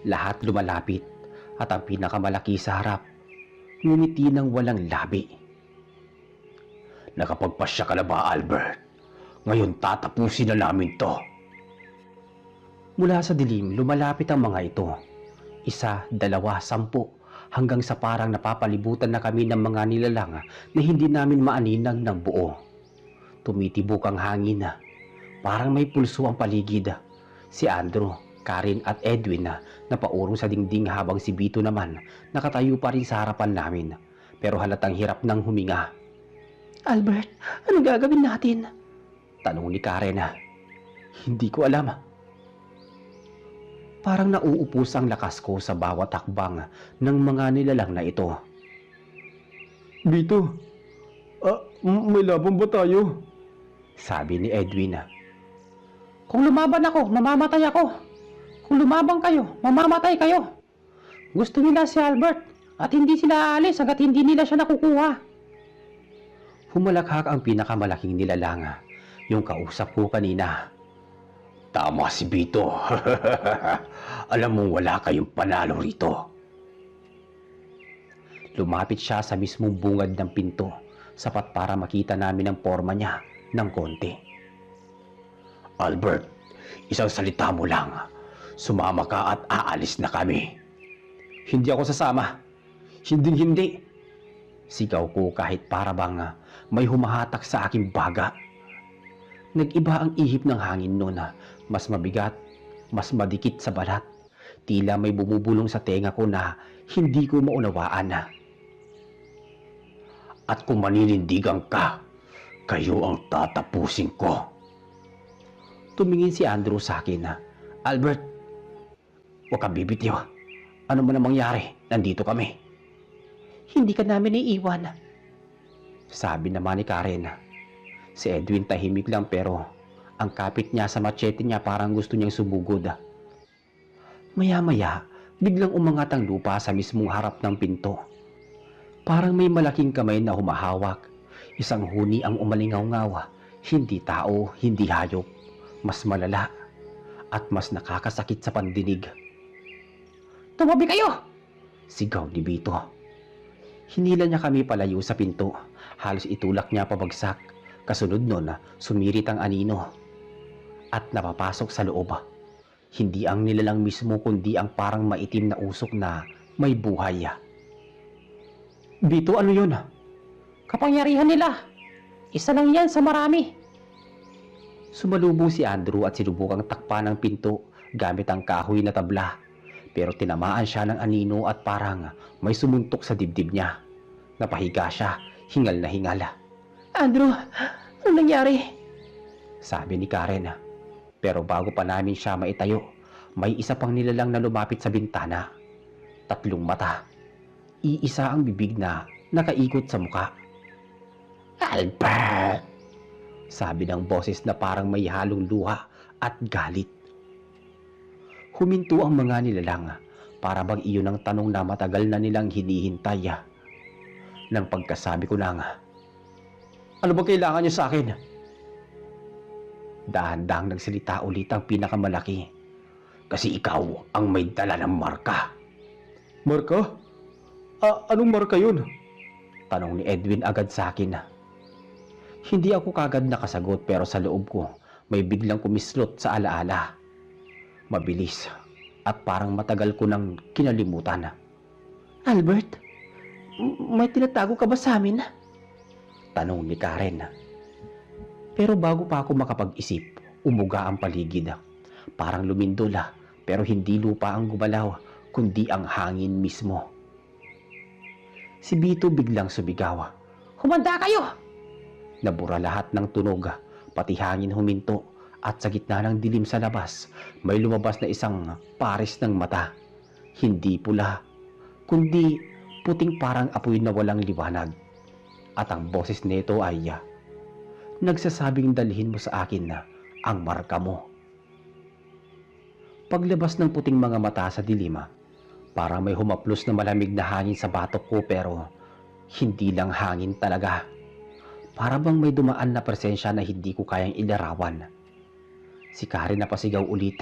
Lahat lumalapit at ang pinakamalaki sa harap, ngumiti ng walang labi. Nakapagpasya ka na ba, Albert? Ngayon tatapusin na namin to. Mula sa dilim, lumalapit ang mga ito. 1, 2, 10, hanggang sa parang napapalibutan na kami ng mga nilalang na hindi namin maaninag ng buo. Tumitibok ang hangin. Parang may pulso ang paligid. Si Andrew, Karen at Edwin na paurong sa dingding habang si Bito naman nakatayo pa rin sa harapan namin. Pero halatang hirap ng huminga. Albert, anong gagawin natin? Tanong ni Karen. Hindi ko alam. Parang nauupos ang lakas ko sa bawat hakbang ng mga nilalang na ito. Bito, may laban ba tayo? Sabi ni Edwin. Kung lumaban ako, mamamatay ako. Kung lumaban kayo, mamamatay kayo. Gusto nila si Albert at hindi sila aalis hanggat hindi nila siya nakukuha. Humalakhak ang pinakamalaking nilalang, yung kausap ko kanina. Tama si Bito. Alam mong wala kayong panalo rito. Lumapit siya sa mismong bungad ng pinto, sapat para makita namin ang forma niya ng konti. Albert, isang salita mo lang. Sumama ka at aalis na kami. Hindi ako sasama. Hindi. Sigaw ko kahit para bang may humahatak sa aking baga. Nag-iba ang ihip ng hangin noon. Mas mabigat, mas madikit sa balat. Tila may bumubulong sa tenga ko na hindi ko maunawaan. At kung maninindigan ka, kayo ang tatapusin ko. Tumingin si Andrew sa akin. Albert, huwag kang bibitiw. Ano man ang mangyari, nandito kami. Hindi ka namin iiwan. Sabi naman ni Karen. Si Edwin tahimik lang pero ang kapit niya sa machete niya parang gusto niyang sumugod. Maya-maya, biglang umangat ang lupa sa mismong harap ng pinto. Parang may malaking kamay na humahawak. Isang huni ang umalingaw-ngaw. Hindi tao, hindi hayop. Mas malala at mas nakakasakit sa pandinig. Tumabi kayo! Sigaw ni Bito. Hinila niya kami palayo sa pinto. Halos itulak niya pabagsak. Kasunod nun, sumirit ang anino. At napapasok sa loob. Hindi ang nilalang mismo kundi ang parang maitim na usok na may buhay. Bito, ano yun? Kapangyarihan nila. Isa lang yan sa marami. Sumalubong si Andrew at sinubukang takpan ang pinto gamit ang kahoy na tabla. Pero tinamaan siya ng anino at parang may sumuntok sa dibdib niya. Napahiga siya, hingal na hingal. Andrew, ano nangyari? Sabi ni Karen. Pero bago pa namin siya maitayo, may isa pang nilalang na lumapit sa bintana. 3 mata. Iisa ang bibig na nakaikot sa muka. Albert! Sabi ng boses na parang may halong luha at galit. Huminto ang mga nilalang para bang iyon ang tanong na matagal na nilang hinihintay. Nang pagkasabi ko lang, ano ba kailangan niyo sa akin? Dahan-dahang nagsalita ulit ang pinakamalaki. Kasi ikaw ang may dala ng marka. Marka? Anong marka yun? Tanong ni Edwin agad sa akin. Hindi ako kagad nakasagot pero sa loob ko may biglang kumislot sa alaala. Mabilis at parang matagal ko nang kinalimutan. Albert, may tinatago ka ba sa amin? Tanong ni Karen. Pero bago pa ako makapag-isip, umuga ang paligid. Parang lumindol pero hindi lupa ang gumalaw kundi ang hangin mismo. Si Bito biglang sumigaw. Humanda kayo! Nabura lahat ng tunog, pati hangin huminto at sa gitna ng dilim sa labas, may lumabas na isang pares ng mata. Hindi pula, kundi puting parang apoy na walang liwanag. At ang boses nito ay nagsasabing dalhin mo sa akin na ang marka mo. Paglabas ng puting mga mata sa dilim, parang may humaplos na malamig na hangin sa batok ko pero hindi lang hangin talaga. Para bang may dumaan na presensya na hindi ko kayang ilarawan. Si Karen napasigaw ulit.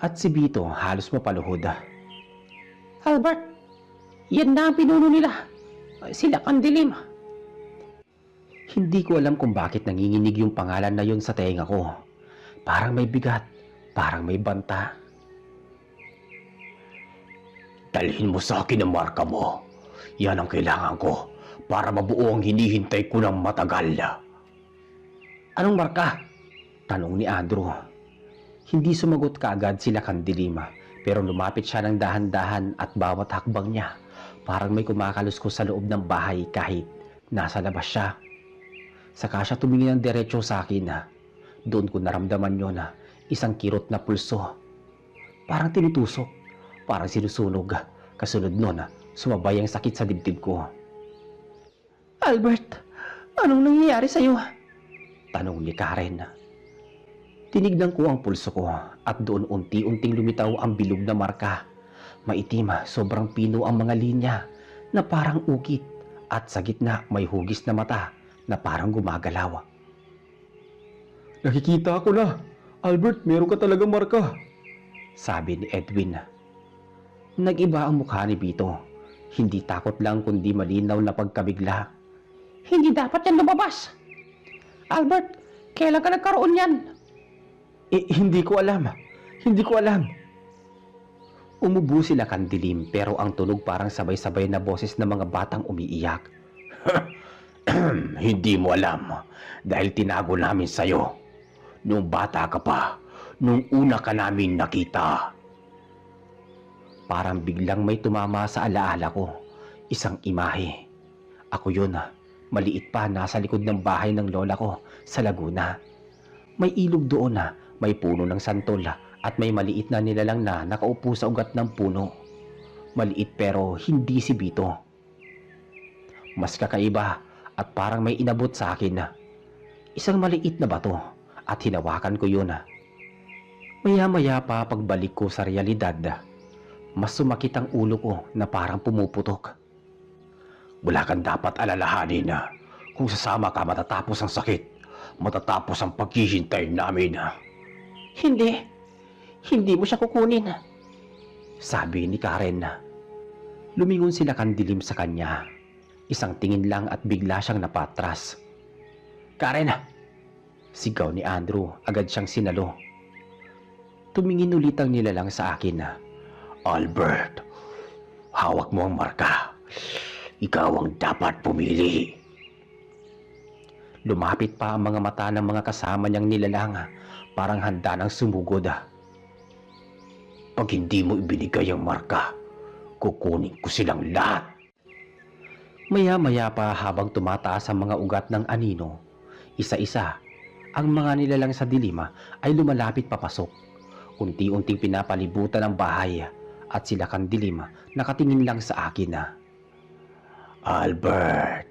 At si Bito halos mapaluhod. Albert, yan na ang pinuno nila. Sila Kandilim. Hindi ko alam kung bakit nanginginig yung pangalan na yon sa tenga ko. Parang may bigat, parang may banta. Dalhin mo sa akin ang marka mo. Yan ang kailangan ko para mabuo ang hinihintay ko ng matagal. Anong marka? Tanong ni Andrew. Hindi sumagot kaagad sila Kandilim pero lumapit siya ng dahan-dahan at bawat hakbang niya parang may kumakaluskos sa loob ng bahay kahit nasa labas siya. Saka siya tumingin ng diretso sa akin. Doon ko naramdaman yun isang kirot na pulso. Parang tinutusok, parang sinusunog. Kasunod nun, sumabay ang sakit sa dibdib ko. Albert, anong nangyayari sa'yo? Tanong ni Karen. Tinignan ko ang pulso ko at doon unti-unting lumitaw ang bilog na marka. Maitim, sobrang pino ang mga linya na parang ukit at sa gitna may hugis na mata na parang gumagalaw. Nakikita ko na. Albert, meron ka talagang marka. Sabi ni Edwin. Nag-iba ang mukha ni Bito. Hindi takot lang kundi malinaw na pagkabigla. Hindi dapat yan lumabas. Albert, kailan ka nagkaroon yan? Hindi ko alam. Hindi ko alam. Umubo sila Kandilim pero ang tunog parang sabay-sabay na boses ng mga batang umiiyak. Hindi mo alam dahil tinago namin sa'yo. Nung bata ka pa, nung una ka namin nakita. Parang biglang may tumama sa alaala ko. Isang imahe. Ako yun, maliit pa nasa likod ng bahay ng lola ko sa Laguna. May ilog doon may puno ng santol at may maliit na nilalang na nakaupo sa ugat ng puno. Maliit pero hindi si Bito. Mas kakaiba at parang may inabot sa akin. Isang maliit na bato at hinawakan ko yun. Maya-maya pa pagbalik ko sa realidad, mas sumakit ang ulo ko na parang pumuputok. Wala kang dapat alalahanin na kung sasama ka matatapos ang sakit, matatapos ang paghihintay namin. Hindi. Hindi mo siya kukunin. Sabi ni Karen. Lumingon sila kandilim sa kanya. Isang tingin lang at bigla siyang napatras. Karen! Sigaw ni Andrew, agad siyang sinalo. Tumingin ulit ang nilalang sa akin. Albert, hawak mo ang marka. Ikaw ang dapat pumili. Lumapit pa ang mga mata ng mga kasama niyang nilalang, parang handa ng sumugod. Pag hindi mo ibinigay ang marka, kukunin ko silang lahat. Maya-maya pa habang tumataas ang mga ugat ng anino, isa-isa, ang mga nilalang sa dilima ay lumalapit papasok. Unti-unting pinapalibutan ang bahay at sila kandilima nakatingin lang sa akin. Albert,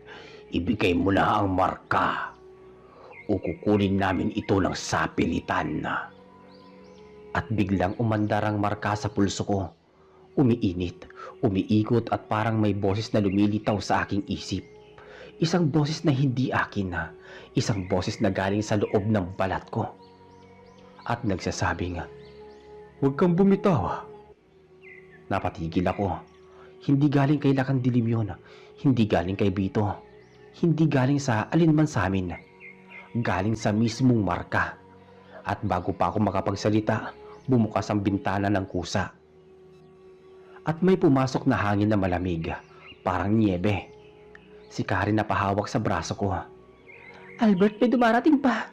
ibigay mo na ang marka o kukunin namin ito ng sapilitan. At biglang umandar ang marka sa pulso ko. Umiinit, umiikot at parang may boses na lumilitaw sa aking isip. Isang boses na hindi akin na, isang boses na galing sa loob ng balat ko. At nagsasabing, Huwag kang bumitaw. napatigil ako. Hindi galing kay Lakandilim yun, hindi galing kay Bito, hindi galing sa alinman sa amin. Galing sa mismong marka. At bago pa ako makapagsalita, bumukas ang bintana ng kusa. At may pumasok na hangin na malamig, parang niebe. Si Karen na pahawak sa braso ko. Albert, may dumarating pa.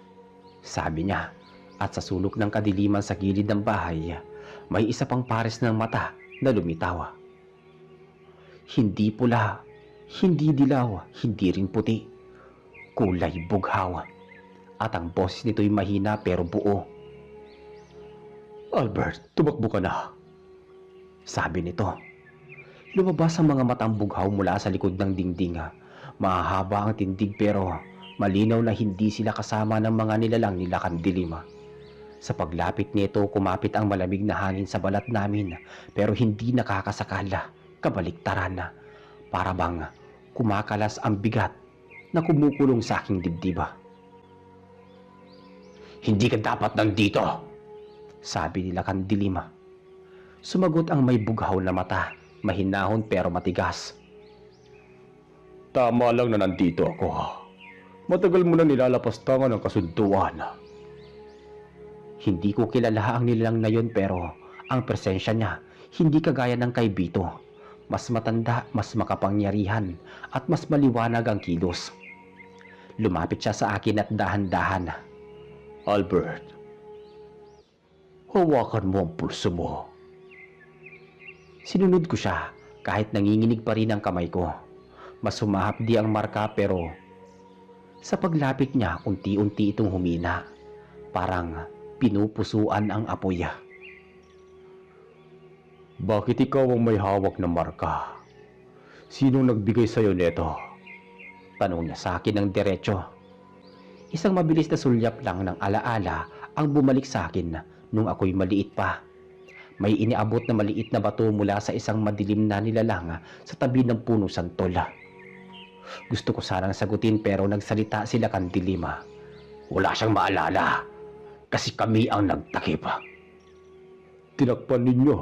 Sabi niya, at sa sulok ng kadiliman sa gilid ng bahay, may isa pang pares ng mata na lumitaw. Hindi pula, hindi dilaw, hindi rin puti. Kulay bughaw. At ang boses nito'y mahina pero buo. Albert, tumakbo ka na. Sabi nito. Lumabas ang mga matang bughaw mula sa likod ng dingding. Mahahaba ang tindig pero malinaw na hindi sila kasama ng mga nilalang nila Kandilima. Sa paglapit nito, kumapit ang malamig na hangin sa balat namin pero hindi nakakasakala, kabaliktaran. Para bang kumakalas ang bigat na kumukulong sa aking dibdiba. Hindi ka dapat nandito, sabi nila Kandilima. Sumagot ang may bughaw na mata, mahinahon pero matigas. Tama lang na nandito ako. Matagal mo na nilalapastangan ang kasunduan. Hindi ko kilala ang nilalang na yun pero ang presensya niya hindi kagaya ng kay Bito. Mas matanda, mas makapangyarihan at mas maliwanag ang kilos. Lumapit siya sa akin at dahan-dahan. Albert, hawakan mo ang pulso mo. Sinunod ko siya kahit nanginginig pa rin ang kamay ko. Mas humahapdi ang marka pero sa paglapit niya unti-unti itong humina. Parang pinupusuan ang apoy. Bakit ikaw ang may hawak na marka? Sinong nagbigay sa'yo neto? Tanong niya sa akin ng diretso. Isang mabilis na sulyap lang ng alaala ang bumalik sa akin nung ako'y maliit pa. May iniabot na maliit na bato mula sa isang madilim na nilalang sa tabi ng puno santol. Gusto ko sanang sagutin pero nagsalita sila Kandilima. Wala siyang maalala kasi kami ang nagtakip. Tinakpan ninyo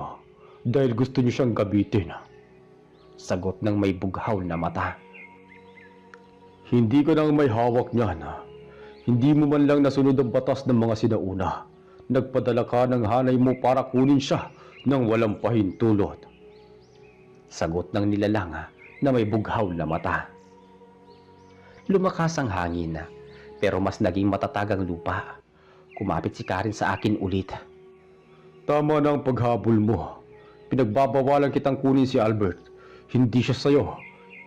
dahil gusto niyo siyang gabitin. Sagot ng may bughaw na mata. Hindi ka nang may hawak niyan. Hindi mo man lang nasunod ang batas ng mga sinauna. Nagpadala ka ng hanay mo para kunin siya nang walang pahintulot. Sagot ng nilalang na may bughaw na mata. Lumakas ang hangin pero mas naging matatag ang lupa. Kumapit si Karen sa akin ulit. Tama na ang paghabol mo. Pinagbabawalan kitang kunin si Albert. Hindi siya sa'yo.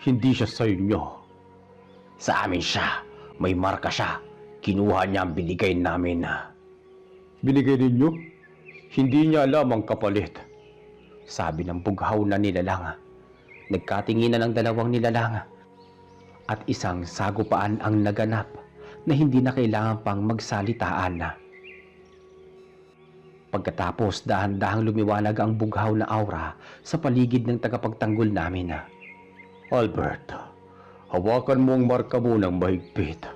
Hindi siya sa inyo. Sa amin siya. May marka siya. Kinuha niya ang binigay namin. Binigay ninyo? Hindi niya alam ang kapalit. Sabi ng bughaw na nilalang. Nagkatinginan ang dalawang nilalang. At isang sagupaan ang naganap na hindi na kailangan pang magsalitaan. Pagkatapos dahan-dahang lumiwanag ang bughaw na aura sa paligid ng tagapagtanggol namin. Albert, hawakan mo ang marka mo ng mahigpit.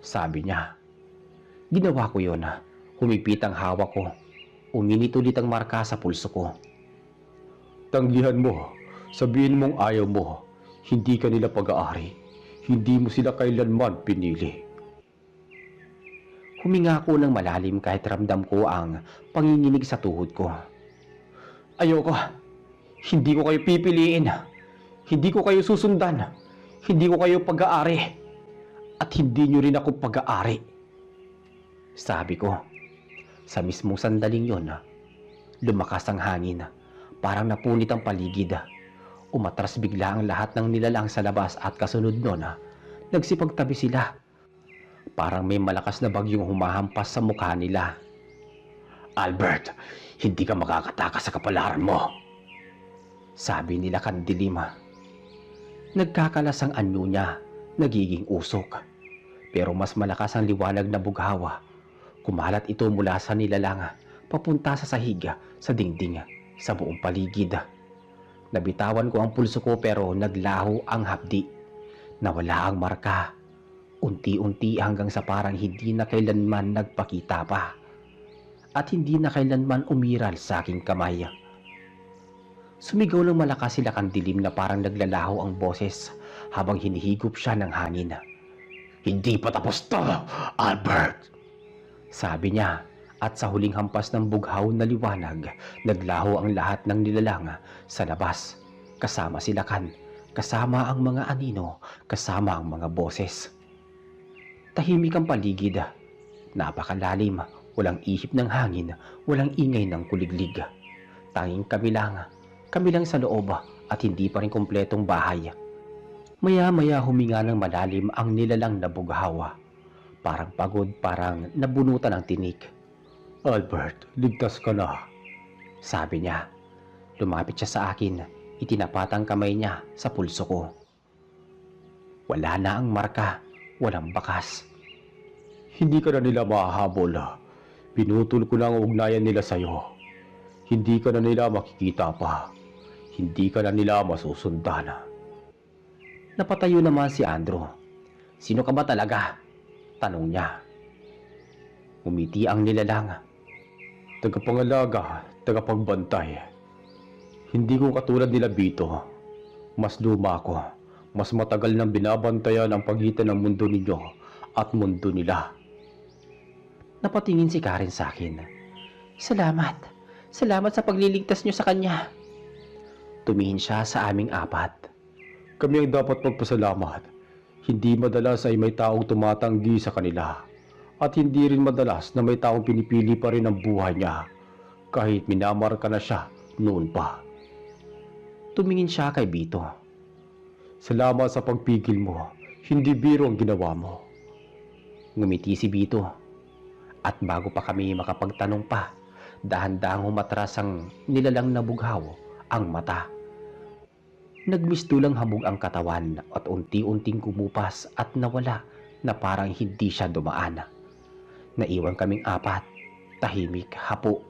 Sabi niya. Ginawa ko yun. Humigpit ang hawak ko. Uminit ulit ang marka sa pulso ko. Tanggihan mo, sabihin mong ayaw mo. Hindi ka nila pag-aari. Hindi mo sila kailanman pinili. Huminga ako ng malalim kahit ramdam ko ang panginginig sa tuhod ko. Ayoko. Hindi ko kayo pipiliin. Hindi ko kayo susundan. Hindi ko kayo pag-aari. At hindi nyo rin ako pag-aari. Sabi ko. Sa mismong sandaling yon, lumakas ang hangin. Parang napunit ang paligid. Umatras bigla ang lahat ng nilalang sa labas at kasunod nun, nagsipagtabi sila. Parang may malakas na bagyong humahampas sa mukha nila. Albert, hindi ka makakatakas sa kapalaran mo. Sabi nila kandilim. Nagkakalas ang anyo niya, nagiging usok. Pero mas malakas ang liwanag na bughawa. Kumalat ito mula sa nilalang, papunta sa sahig, sa dingding, sa buong paligid. Nabitawan ko ang pulso ko pero naglaho ang hapdi. Nawala ang marka. Unti-unti hanggang sa parang hindi na kailanman nagpakita pa. At hindi na kailanman umiral sa aking kamay. Sumigaw ng malakas sila kandilim na parang naglalaho ang boses habang hinihigop siya ng hangin. Hindi pa tapos to, Albert! Sabi niya. At sa huling hampas ng bughaw na liwanag, naglaho ang lahat ng nilalang sa labas. Kasama sila kasama ang mga anino, kasama ang mga boses. Tahimik ang paligid. Napakalalim, walang ihip ng hangin, walang ingay ng kuliglig. Tanging kami lang sa loob at hindi pa rin kumpletong bahay. Maya-maya huminga ng malalim ang nilalang na bughaw. Parang pagod, parang nabunutan ng tinik. Albert, ligtas ka na. Sabi niya. Lumapit siya sa akin. Itinapat ang kamay niya sa pulso ko. Wala na ang marka. Walang bakas. Hindi ka na nila mahahabol. Pinutol ko na ang ugnayan nila sa'yo. Hindi ka na nila makikita pa. Hindi ka na nila masusundan. Napatayo naman si Andrew. Sino ka ba talaga? Tanong niya. Umiti ang nilalang. Tagapangalaga, tagapagbantay. Hindi ko katulad nila Bito. Mas luma ako. Mas matagal nang binabantayan ang pagitan ng mundo ninyo at mundo nila. Napatingin si Karen sa akin. Salamat. Salamat sa pagliligtas niyo sa kanya. Tumingin siya sa aming apat. Kami ang dapat magpasalamat. Hindi madalas ay may taong tumatanggi sa kanila. At hindi rin madalas na may taong pinipili pa rin ang buhay niya kahit minamarka na siya noon pa. Tumingin siya kay Bito. Salamat sa pagpigil mo. Hindi biro ang ginawa mo. Ngumiti si Bito. At bago pa kami makapagtanong pa, dahan-dahang humatras ang nilalang na bughaw ang mata. Nagmistulang habog ang katawan at unti-unting kumupas at nawala na parang hindi siya dumaan. Naiwan kaming apat, tahimik, hapo.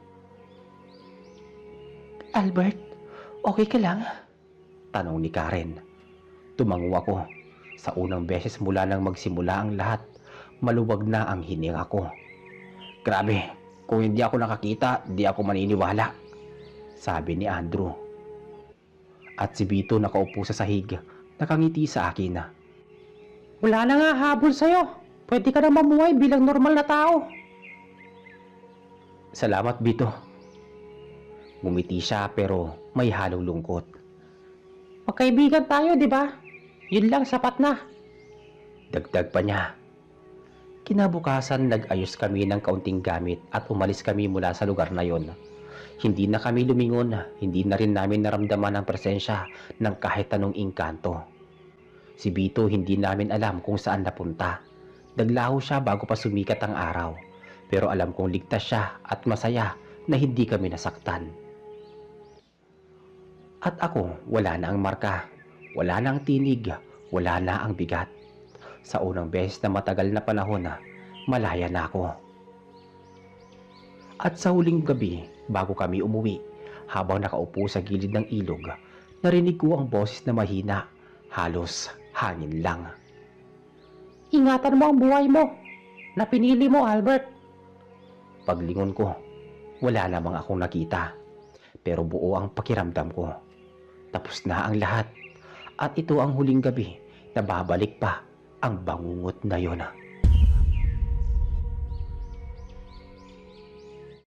Albert, okay ka lang? Tanong ni Karen. Tumango ako. Sa unang beses mula nang magsimula ang lahat, maluwag na ang hininga ko. Grabe, kung hindi ako nakakita, di ako maniniwala. Sabi ni Andrew. At si Bito nakaupo sa sahig, nakangiti sa akin. Wala na nga habol sa'yo. Pwede ka na mamuhay bilang normal na tao. Salamat, Bito. Ngumiti siya pero may halong lungkot. Magkaibigan tayo, di ba? Yun lang, sapat na. Dagdag pa niya. Kinabukasan nag-ayos kami ng kaunting gamit at umalis kami mula sa lugar na yon. Hindi na kami lumingon, hindi na rin namin naramdaman ang presensya ng kahit anong engkanto. Si Bito hindi namin alam kung saan napunta. Naglaho siya bago pa sumikat ang araw. Pero alam kong ligtas siya at masaya na hindi kami nasaktan. At ako, wala na ang marka, wala na ang tinig, wala na ang bigat. Sa unang beses na matagal na panahon malaya na ako. At sa huling gabi, bago kami umuwi, habang nakaupo sa gilid ng ilog, narinig ko ang boses na mahina, halos hangin lang. Ingatan mo ang buhay mo na pinili mo, Albert. Paglingon ko, wala namang akong nakita. Pero buo ang pakiramdam ko. Tapos na ang lahat. At ito ang huling gabi na babalik pa ang bangungot na yon.